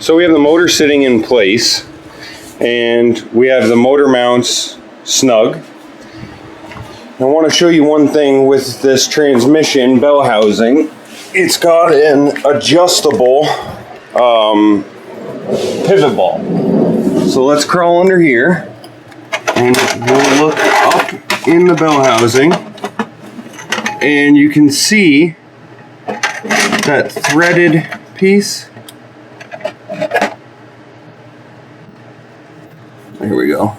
So we have the motor sitting in place, and we have the motor mounts snug. I want to show you one thing with this transmission bell housing. It's got an adjustable pivot ball. So let's crawl under here, and we'll look up in the bell housing, and you can see that threaded piece. There we go.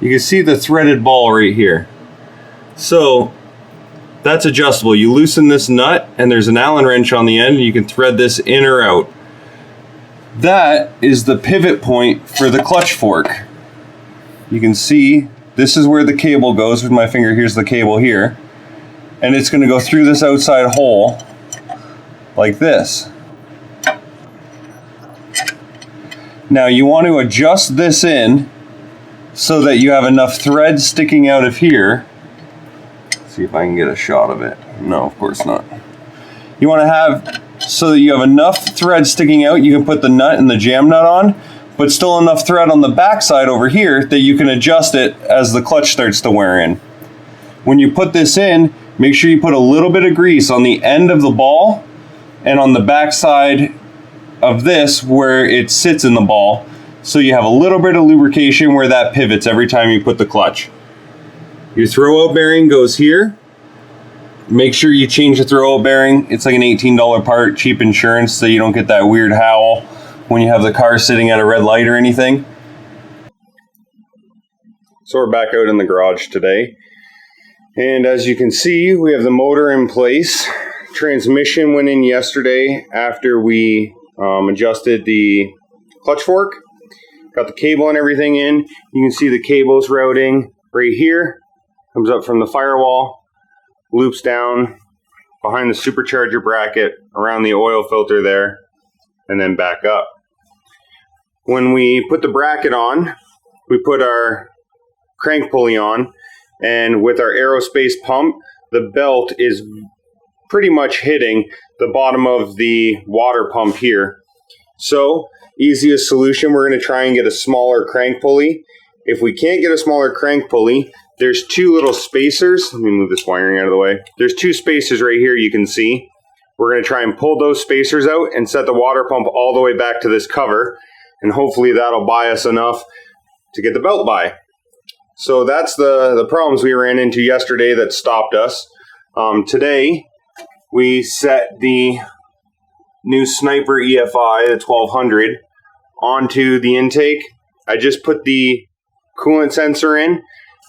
You can see the threaded ball right here. So that's adjustable. You loosen this nut and there's an Allen wrench on the end, and you can thread this in or out. That is the pivot point for the clutch fork. You can see this is where the cable goes. With my finger, here's the cable here. And it's going to go through this outside hole like this. Now you want to adjust this in so that you have enough thread sticking out of here. Let's see if I can get a shot of it. No, of course not. You want to have so that you have enough thread sticking out, you can put the nut and the jam nut on, but still enough thread on the back side over here that you can adjust it as the clutch starts to wear in. When you put this in, make sure you put a little bit of grease on the end of the ball and on the back side of this where it sits in the ball, so you have a little bit of lubrication where that pivots every time you put the clutch. Your throwout bearing goes here. Make sure you change the throwout bearing. It's like an $18 part, cheap insurance, so you don't get that weird howl when you have the car sitting at a red light or anything. So we're back out in the garage today, and as you can see, we have the motor in place. Transmission went in yesterday after we adjusted the clutch fork. Got the cable and everything in. You can see the cables routing right here. Comes up from the firewall, loops down behind the supercharger bracket, around the oil filter there, and then back up. When we put the bracket on, we put our crank pulley on, and with our aerospace pump, the belt is pretty much hitting the bottom of the water pump here. So, easiest solution, we're going to try and get a smaller crank pulley. If we can't get a smaller crank pulley, there's two little spacers. Let me move this wiring out of the way. There's two spacers right here you can see. We're going to try and pull those spacers out and set the water pump all the way back to this cover, and hopefully that'll buy us enough to get the belt by. So that's the problems we ran into yesterday that stopped us. Today, we set the new Sniper EFI, the 1200, onto the intake. I just put the coolant sensor in,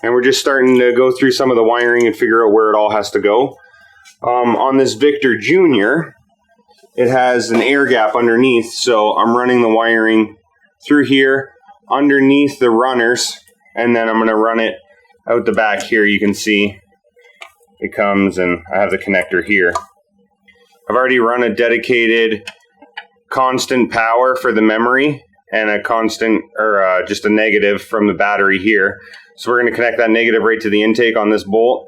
and we're just starting to go through some of the wiring and figure out where it all has to go. On this Victor Jr., it has an air gap underneath, so I'm running the wiring through here, underneath the runners, and then I'm going to run it out the back here. You can see it comes, and I have the connector here. I've already run a dedicated constant power for the memory and a constant, or just a negative from the battery here. So we're going to connect that negative right to the intake on this bolt.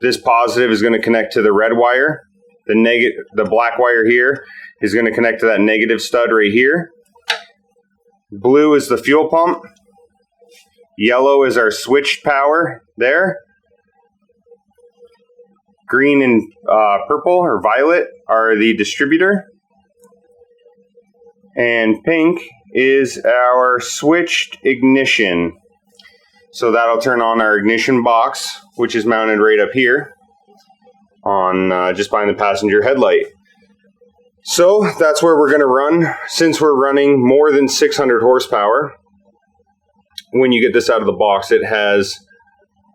This positive is going to connect to the red wire. The black wire here is going to connect to that negative stud right here. Blue is the fuel pump. Yellow is our switched power there. Green and purple or violet are the distributor. And pink is our switched ignition. So that'll turn on our ignition box, which is mounted right up here on just behind the passenger headlight. So that's where we're going to run. Since we're running more than 600 horsepower, when you get this out of the box, it has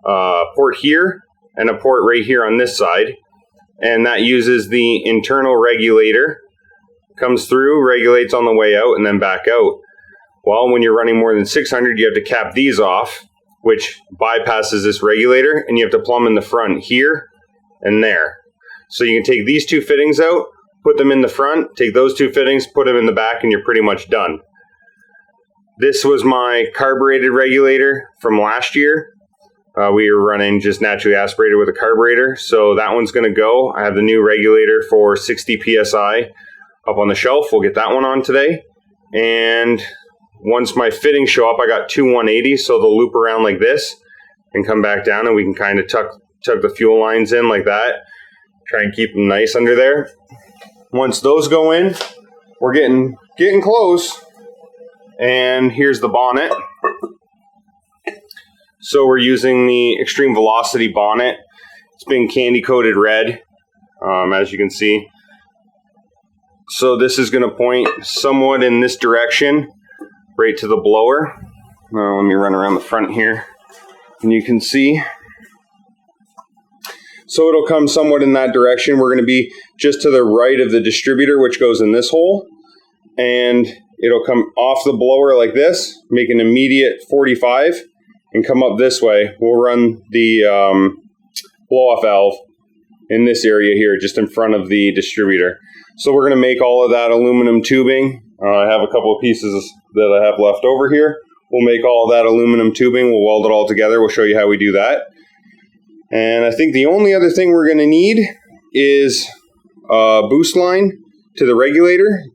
a port here and a port right here on this side. And that uses the internal regulator. Comes through, regulates on the way out, and then back out. Well, when you're running more than 600, you have to cap these off, which bypasses this regulator, and you have to plumb in the front here and there. So you can take these two fittings out, put them in the front, take those two fittings, put them in the back, and you're pretty much done. This was my carbureted regulator from last year. We were running just naturally aspirated with a carburetor, so that one's going to go. I have the new regulator for 60 PSI up on the shelf. We'll get that one on today. and once my fittings show up, I got two 180s, so they'll loop around like this and come back down, and we can kind of tuck the fuel lines in like that. Try and keep them nice under there. Once those go in, we're getting close. And here's the bonnet. So we're using the Extreme Velocity bonnet. It's been candy coated red, as you can see. So this is going to point somewhat in this direction, right to the blower. Let me run around the front here, and you can see. So it'll come somewhat in that direction. We're going to be just to the right of the distributor, which goes in this hole. And it'll come off the blower like this, make an immediate 45, and come up this way. We'll run the blow-off valve in this area here, just in front of the distributor. So we're going to make all of that aluminum tubing. I have a couple of pieces that I have left over here. We'll make all of that aluminum tubing. We'll weld it all together. We'll show you how we do that. And I think the only other thing we're going to need is a boost line to the regulator,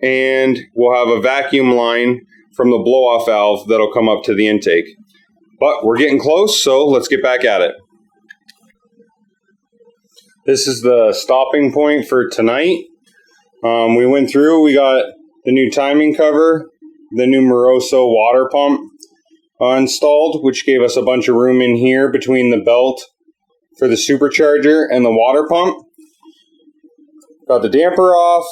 and we'll have a vacuum line from the blow-off valve that'll come up to the intake. But we're getting close, so let's get back at it. This is the stopping point for tonight. We went through, we got the new timing cover, the new Moroso water pump installed, which gave us a bunch of room in here between the belt for the supercharger and the water pump. Got the damper off,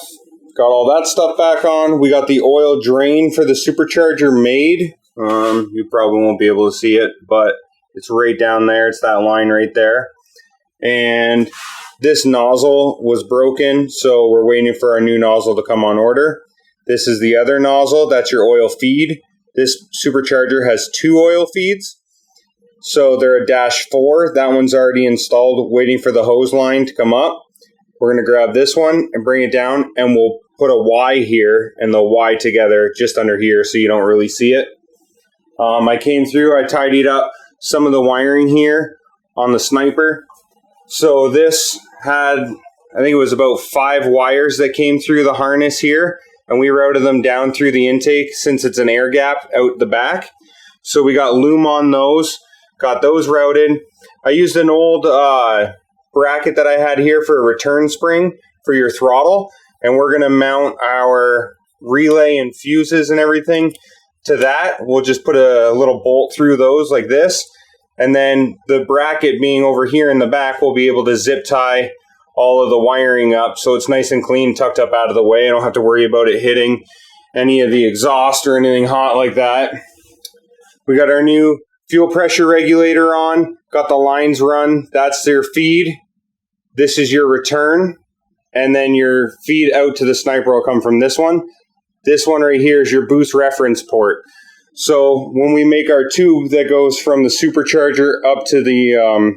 got all that stuff back on. We got the oil drain for the supercharger made. You probably won't be able to see it, but it's right down there. It's that line right there. And this nozzle was broken, so we're waiting for our new nozzle to come on order. This is the other nozzle. That's your oil feed. This supercharger has two oil feeds. So they're a -4. That one's already installed, waiting for the hose line to come up. We're going to grab this one and bring it down, and we'll put a Y here and the Y together just under here so you don't really see it. I came through, I tidied up some of the wiring here on the Sniper. So this had, I think it was about 5 wires that came through the harness here, and we routed them down through the intake since it's an air gap out the back. So we got loom on those, got those routed. I used an old bracket that I had here for a return spring for your throttle, and we're going to mount our relay and fuses and everything to that. We'll just put a little bolt through those like this, and then the bracket being over here in the back, we'll be able to zip tie all of the wiring up so it's nice and clean, tucked up out of the way. I don't have to worry about it hitting any of the exhaust or anything hot like that. We got our new fuel pressure regulator on, got the lines run. That's their feed. This is your return, and then your feed out to the Sniper will come from this one. This one right here is your boost reference port. So when we make our tube that goes from the supercharger up to the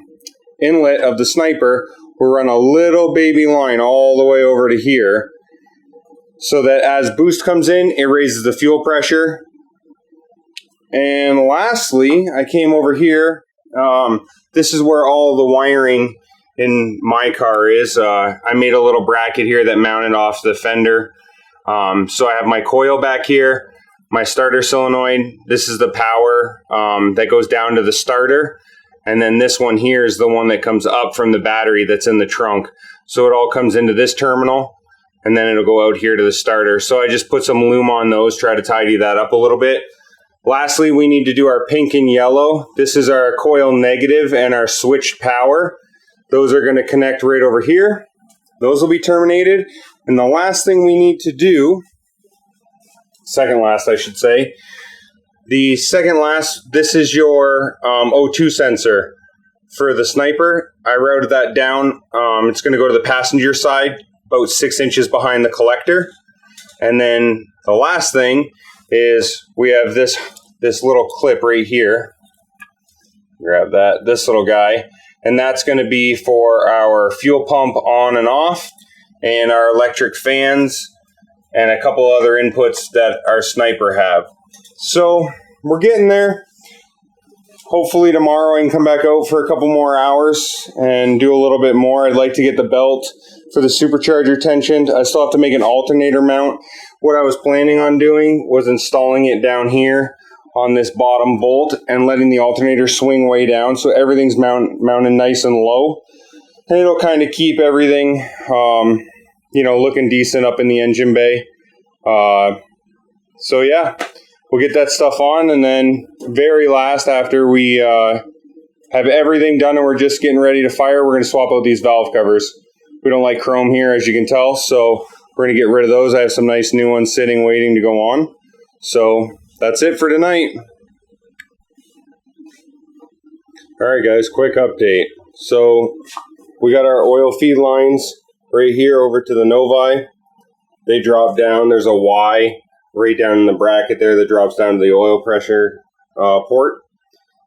inlet of the Sniper, we'll run a little baby line all the way over to here, so that as boost comes in, it raises the fuel pressure. And lastly, I came over here. This is where all the wiring in my car is. I made a little bracket here that mounted off the fender. So I have my coil back here, my starter solenoid. This is the power that goes down to the starter. And then this one here is the one that comes up from the battery that's in the trunk. So it all comes into this terminal, and then it'll go out here to the starter. So I just put some loom on those, try to tidy that up a little bit. Lastly, we need to do our pink and yellow. This is our coil negative and our switched power. Those are going to connect right over here. Those will be terminated. And the last thing we need to do, second last I should say, the second last, this is your O2 sensor for the Sniper. I routed that down. It's going to go to the passenger side, about 6 inches behind the collector. And then the last thing is we have this little clip right here. Grab that, this little guy. And that's going to be for our fuel pump on and off, and our electric fans, and a couple other inputs that our Sniper have. So we're getting there. Hopefully tomorrow I can come back out for a couple more hours and do a little bit more. I'd like to get the belt for the supercharger tensioned. I still have to make an alternator mount. What I was planning on doing was installing it down here on this bottom bolt and letting the alternator swing way down so everything's mounted nice and low. And it'll kind of keep everything, looking decent up in the engine bay. So yeah, we'll get that stuff on, and then very last, after we have everything done and we're just getting ready to fire, we're going to swap out these valve covers. We don't like chrome here, as you can tell, so we're going to get rid of those. I have some nice new ones sitting waiting to go on. So that's it for tonight. All right, guys, quick update. So we got our oil feed lines right here over to the Novi. They drop down. There's a Y right down in the bracket there that drops down to the oil pressure port.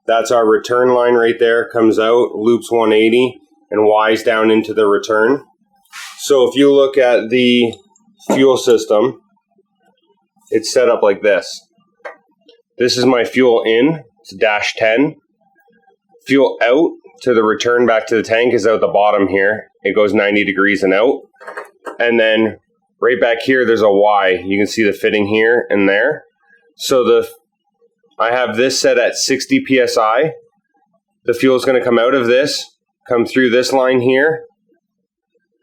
That's our return line right there. Comes out, loops 180, and Y's down into the return. So if you look at the fuel system, it's set up like this. This is my fuel in. It's dash 10. Fuel out to the return back to the tank is out the bottom here. It goes 90 degrees and out. And then right back here, there's a Y. You can see the fitting here and there. So I have this set at 60 PSI. The fuel is going to come out of this, come through this line here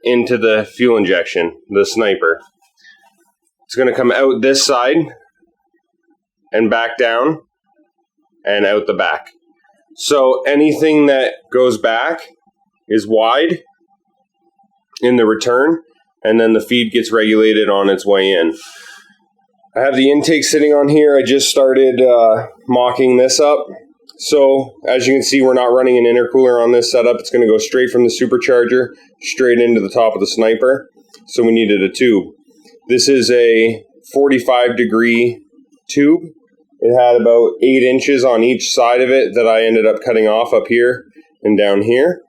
into the fuel injection, the Sniper. It's going to come out this side and back down and out the back. So anything that goes back is wide in the return, and then the feed gets regulated on its way in. I have the intake sitting on here. I just started mocking this up. So as you can see, we're not running an intercooler on this setup. It's going to go straight from the supercharger straight into the top of the Sniper. So we needed a tube. This is a 45-degree tube. It had about 8 inches on each side of it that I ended up cutting off up here and down here.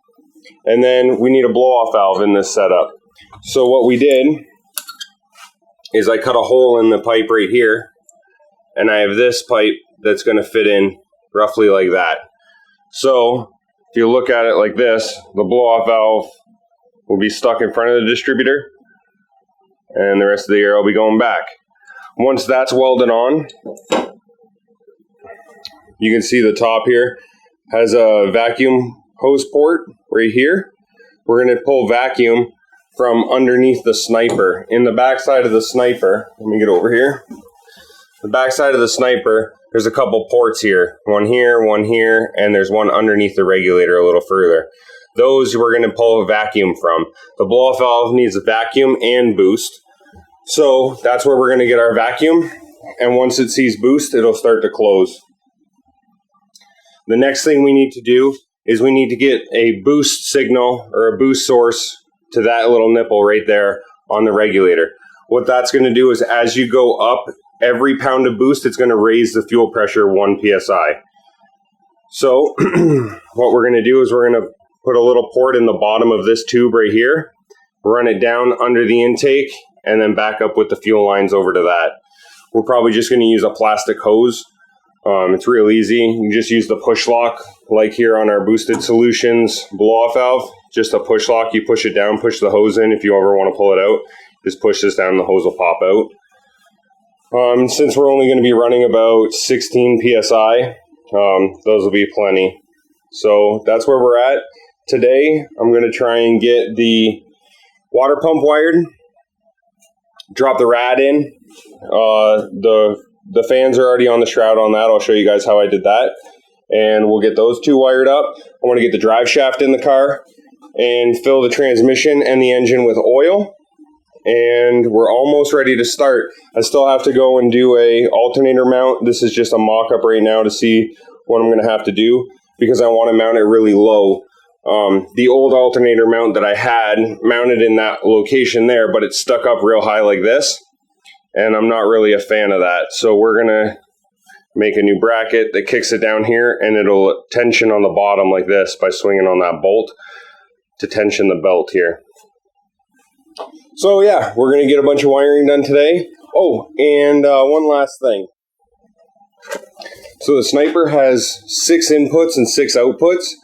And then we need a blow-off valve in this setup. So what we did is I cut a hole in the pipe right here, and I have this pipe that's going to fit in roughly like that. So if you look at it like this, the blow-off valve will be stuck in front of the distributor, and the rest of the air will be going back. Once that's welded on, you can see the top here has a vacuum hose port right here. We're going to pull vacuum from underneath the Sniper. In the backside of the Sniper, let me get over here. The backside of the Sniper, there's a couple ports here. One here, and there's one underneath the regulator a little further. Those we're going to pull a vacuum from. The blow-off valve needs a vacuum and boost. So that's where we're going to get our vacuum. And once it sees boost, it'll start to close. The next thing we need to do is we need to get a boost signal or a boost source to that little nipple right there on the regulator. What that's going to do is as you go up, every pound of boost, it's going to raise the fuel pressure 1 PSI. So what we're going to do is we're going to put a little port in the bottom of this tube right here, run it down under the intake, and then back up with the fuel lines over to that. We're probably just going to use a plastic hose. It's real easy. You just use the push lock, like here on our Boosted Solutions blow-off valve. Just a push lock. You push it down, push the hose in. If you ever want to pull it out, just push this down, the hose will pop out. Since we're only going to be running about 16 PSI, those will be plenty. So that's where we're at. Today, I'm going to try and get the water pump wired, drop the rad in. The fans are already on the shroud on that. I'll show you guys how I did that. And we'll get those two wired up. I want to get the drive shaft in the car and fill the transmission and the engine with oil. And we're almost ready to start. I still have to go and do a alternator mount. This is just a mock-up right now to see what I'm going to have to do because I want to mount it really low. The old alternator mount that I had mounted in that location there, but it's stuck up real high like this. And I'm not really a fan of that. So we're going to make a new bracket that kicks it down here, and it'll tension on the bottom like this by swinging on that bolt to tension the belt here. So yeah, we're going to get a bunch of wiring done today. Oh, and one last thing. So the Sniper has 6 inputs and 6 outputs.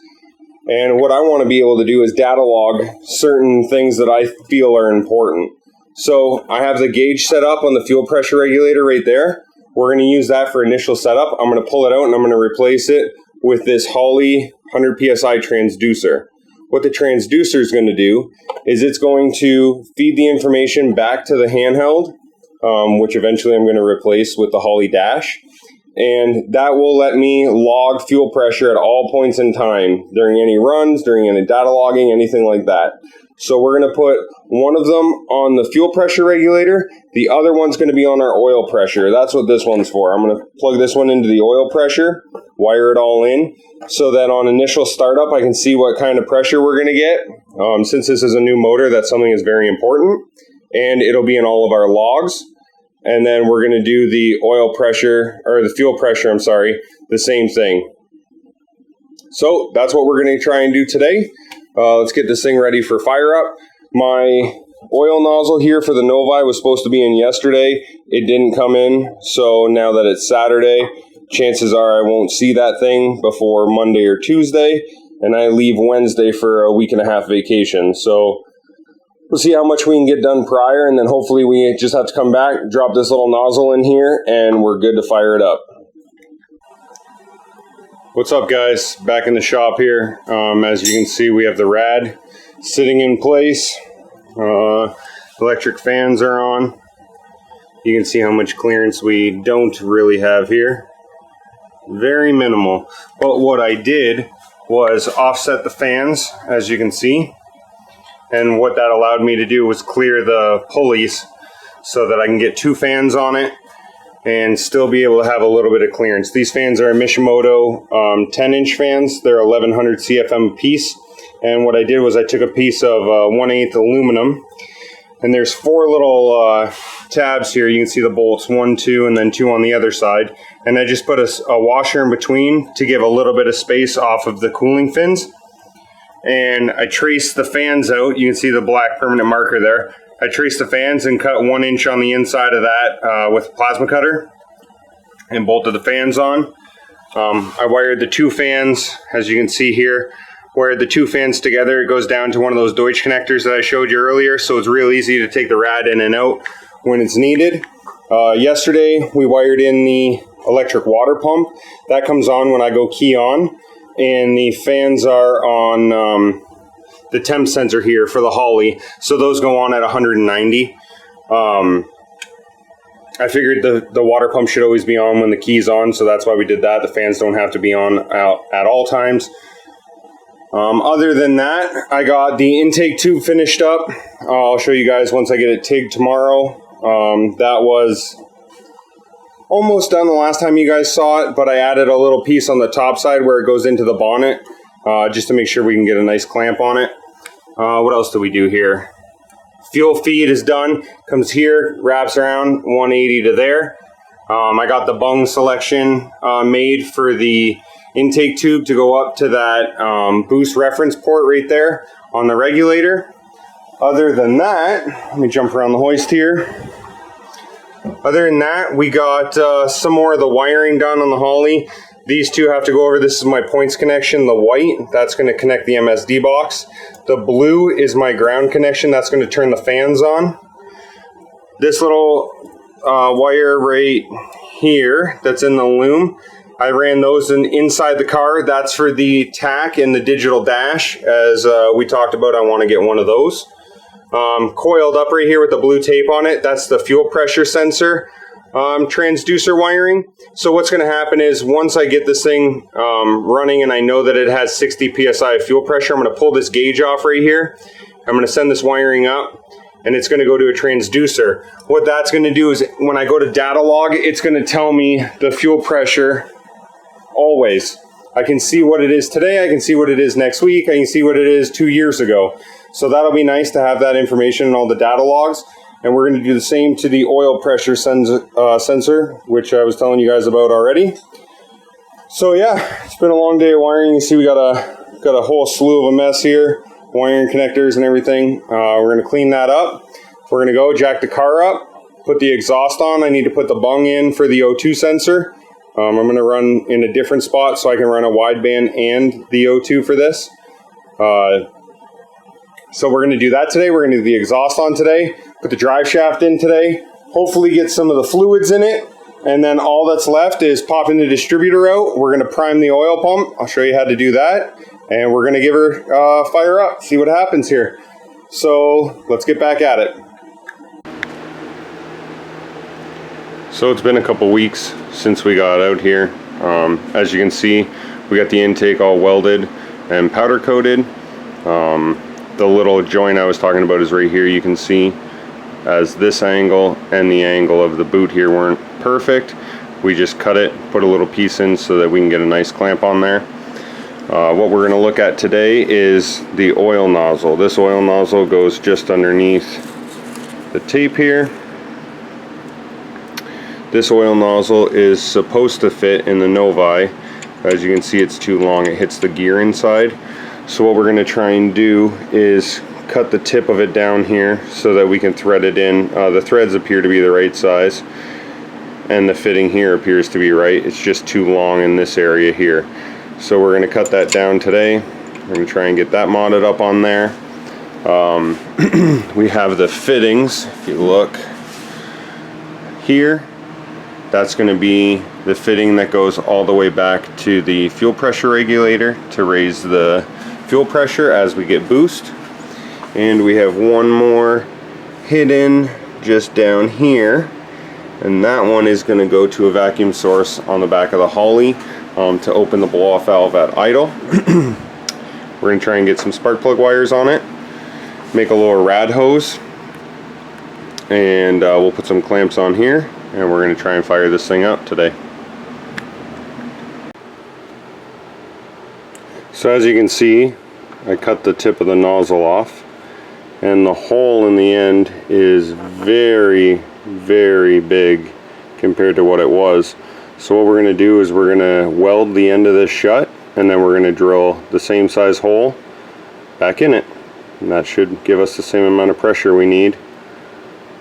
And what I want to be able to do is data log certain things that I feel are important. So I have the gauge set up on the fuel pressure regulator right there. We're going to use that for initial setup. I'm going to pull it out and I'm going to replace it with this Holley 100 PSI transducer. What the transducer is going to do is it's going to feed the information back to the handheld, which eventually I'm going to replace with the Holley dash. And that will let me log fuel pressure at all points in time, during any runs, during any data logging, anything like that. So we're going to put one of them on the fuel pressure regulator. The other one's going to be on our oil pressure. That's what this one's for. I'm going to plug this one into the oil pressure, wire it all in, so that on initial startup I can see what kind of pressure we're going to get. Since this is a new motor, that's something that's very important. And it'll be in all of our logs. And then we're going to do the oil pressure, or the fuel pressure, the same thing. So that's what we're going to try and do today. Let's get this thing ready for fire up. My oil nozzle here for the Novi was supposed to be in yesterday. It didn't come in, so now that it's Saturday, chances are I won't see that thing before Monday or Tuesday, and I leave Wednesday for a week and a half vacation. So we'll see how much we can get done prior, and then hopefully we just have to come back, drop this little nozzle in here, and we're good to fire it up. What's up, guys? Back in the shop here. As you can see, we have the rad sitting in place. Electric fans are on. You can see how much clearance we don't really have here. Very minimal. But what I did was offset the fans, as you can see. And what that allowed me to do was clear the pulleys so that I can get 2 fans on it and still be able to have a little bit of clearance. These fans are Mishimoto 10-inch fans. They're 1100 CFM a piece. And what I did was I took a piece of 1/8 aluminum, and there's 4 little tabs here. You can see the bolts, 1, 2, and then 2 on the other side. And I just put a washer in between to give a little bit of space off of the cooling fins. And I traced the fans out. You can see the black permanent marker there. I traced the fans and cut 1 inch on the inside of that with a plasma cutter and bolted the fans on. I wired the 2 fans, as you can see here, wired the 2 fans together. It goes down to one of those Deutsch connectors that I showed you earlier, so it's real easy to take the rad in and out when it's needed. Yesterday, we wired in the electric water pump. That comes on when I go key on, and the fans are on the temp sensor here for the Holley, so those go on at 190. I figured the water pump should always be on when the key's on, so that's why we did that. The fans don't have to be on at all times. Other than that, I got the intake tube finished up. I'll show you guys once I get it tigged tomorrow. That was almost done the last time you guys saw it, but I added a little piece on the top side where it goes into the bonnet, just to make sure we can get a nice clamp on it. What else do we do here? Fuel feed is done. Comes here, wraps around 180 to there. I got the bung selection made for the intake tube to go up to that boost reference port right there on the regulator. Other than that, let me jump around the hoist here. Other than that, we got some more of the wiring done on the Holley. These two have to go over. This is my points connection, the white. That's going to connect the MSD box. The blue is my ground connection. That's going to turn the fans on. This little wire right here that's in the loom, I ran those inside the car. That's for the tack and the digital dash. As we talked about, I want to get one of those. Coiled up right here with the blue tape on it. That's the fuel pressure sensor. Transducer wiring. So what's going to happen is once I get this thing running and I know that it has 60 psi of fuel pressure, I'm going to pull this gauge off right here. I'm going to send this wiring up, and it's going to go to a transducer. What that's going to do is when I go to data log, it's going to tell me the fuel pressure always. I can see what it is today. I can see what it is next week. I can see what it is 2 years ago. So that'll be nice to have that information in all the data logs. And we're going to do the same to the oil pressure sensor, which I was telling you guys about already. So yeah, it's been a long day of wiring. You see we got a whole slew of a mess here, wiring connectors and everything. We're going to clean that up. We're going to go jack the car up, put the exhaust on. I need to put the bung in for the O2 sensor. I'm going to run in a different spot so I can run a wideband and the O2 for this. So we're going to do that today. We're going to do the exhaust on today, put the drive shaft in today, hopefully get some of the fluids in it, and then all that's left is popping the distributor out. We're going to prime the oil pump. I'll show you how to do that, and we're going to give her fire up, see what happens here. So let's get back at it. So it's been a couple weeks since we got out here. As you can see, we got the intake all welded and powder coated. The little joint I was talking about is right here. You can see as this angle and the angle of the boot here weren't perfect. We just cut it, put a little piece in so that we can get a nice clamp on there. What we're going to look at today is the oil nozzle. This oil nozzle goes just underneath the tape here. This oil nozzle is supposed to fit in the Novi. As you can see, it's too long. It hits the gear inside. So what we're going to try and do is cut the tip of it down here so that we can thread it in. The threads appear to be the right size, and the fitting here appears to be right. It's just too long in this area here. So we're going to cut that down today. We're going to try and get that modded up on there. We have the fittings. If you look here, that's going to be the fitting that goes all the way back to the fuel pressure regulator to raise the fuel pressure as we get boost. And we have one more hidden just down here, and that one is going to go to a vacuum source on the back of the Holley to open the blow-off valve at idle. We're going to try and get some spark plug wires on it, make a little rad hose, and we'll put some clamps on here, and we're going to try and fire this thing up today. So as you can see, I cut the tip of the nozzle off, and the hole in the end is very, very big compared to what it was. So what we're going to do is we're going to weld the end of this shut, and then we're going to drill the same size hole back in it, and that should give us the same amount of pressure we need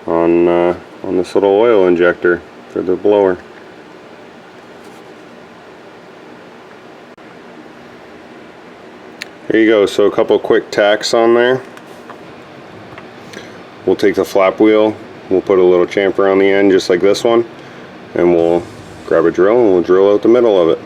on this little oil injector for the blower. There you go. So a couple quick tacks on there. We'll take the flap wheel, we'll put a little chamfer on the end just like this one, and we'll grab a drill and we'll drill out the middle of it.